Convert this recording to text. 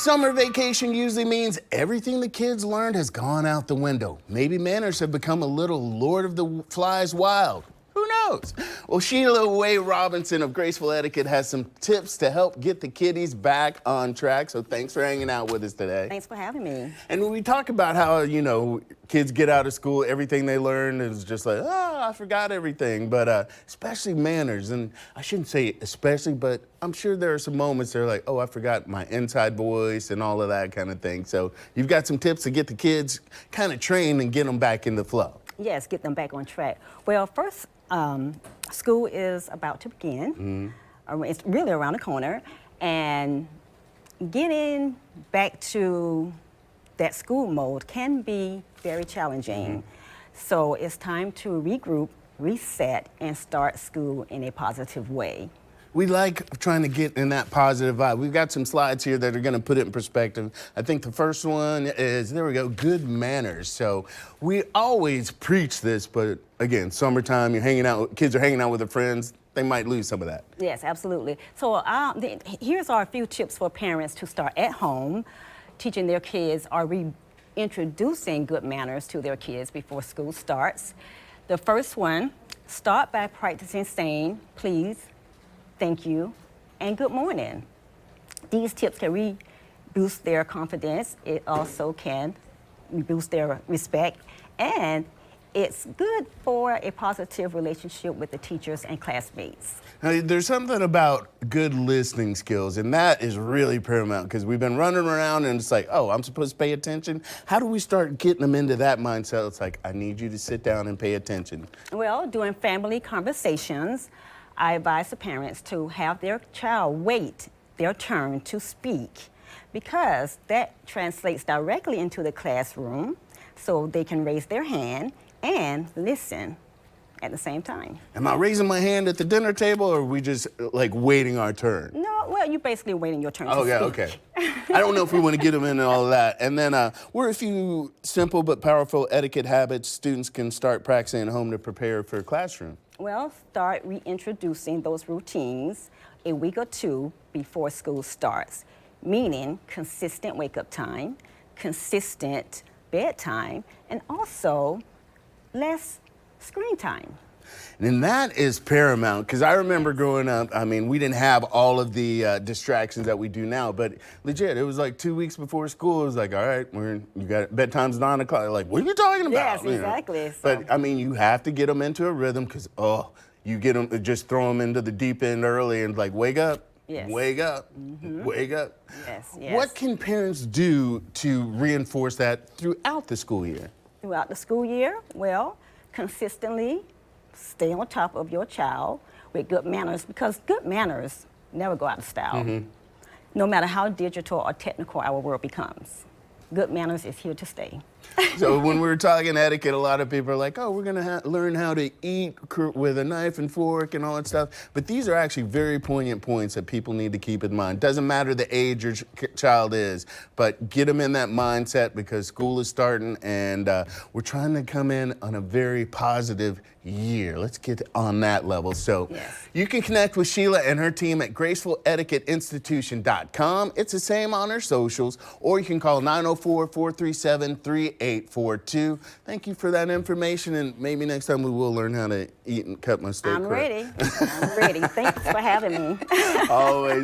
Summer vacation usually means everything the kids learned has gone out the window. Maybe manners have become a little Lord of the Flies wild. Who knows? Well, Sheila Way Robinson of Graceful Etiquette has some tips to help get the kiddies back on track. So thanks for hanging out with us today. Thanks for having me. And when we talk about how, kids get out of school, everything they learn is just like, oh, I forgot everything. But especially manners. And I shouldn't say especially, but I'm sure there are some moments they're like, oh, I forgot my inside voice and all of that kind of thing. So you've got some tips to get the kids kind of trained and get them back in the flow. Yes, get them back on track. Well, first, school is about to begin. It's really around the corner. And getting back to that school mode can be very challenging. So it's time to regroup, reset, and start school in a positive way. We like trying to get in that positive vibe. We've got some slides here that are going to put it in perspective. I think the first one is, there we go, good manners. So we always preach this, but again, summertime, you're hanging out, kids are hanging out with their friends, they might lose some of that. Yes, absolutely. So here's our few tips for parents to start at home, teaching their kids or reintroducing good manners to their kids before school starts. The first one, start by practicing saying, please, thank you, and good morning. These tips can boost their confidence. It also can boost their respect, and it's good for a positive relationship with the teachers and classmates. Now, there's something about good listening skills, and that is really paramount because we've been running around and it's like, oh, I'm supposed to pay attention. How do we start getting them into that mindset? It's like, I need you to sit down and pay attention. Well, during family conversations, I advise the parents to have their child wait their turn to speak because that translates directly into the classroom so they can raise their hand and listen at the same time. Am I raising my hand at the dinner table or are we just like waiting our turn? No, well, you're basically waiting your turn to speak. Oh, yeah, okay. I don't know if we want to get them into all of that. And then we're a few simple but powerful etiquette habits students can start practicing at home to prepare for a classroom. Well, start reintroducing those routines a week or two before school starts, meaning consistent wake-up time, consistent bedtime, and also less screen time. And that is paramount, because I remember growing up, I mean, we didn't have all of the distractions that we do now, but legit, it was like 2 weeks before school, it was like, all right, you got bedtime's 9 o'clock. Like, what are you talking about? Yes, exactly. But, I mean, you have to get them into a rhythm, because, you get them, just throw them into the deep end early and like, wake up. Yes. Wake up, wake up. Yes, yes. What can parents do to reinforce that throughout the school year? Throughout the school year, well, consistently stay on top of your child with good manners, because good manners never go out of style. No matter how digital or technical our world becomes, good manners is here to stay. So when we're talking etiquette, a lot of people are like, oh, we're going to learn how to eat with a knife and fork and all that stuff. But these are actually very poignant points that people need to keep in mind. Doesn't matter the age your child is, but get them in that mindset because school is starting and we're trying to come in on a very positive year. Let's get on that level. So you can connect with Sheila and her team at GracefulEtiquetteInstitution.com. It's the same on her socials, or you can call 904-437-3842. Thank you for that information, and maybe next time we will learn how to eat and cut my steak. I'm ready. I'm ready. Thanks for having me. Always.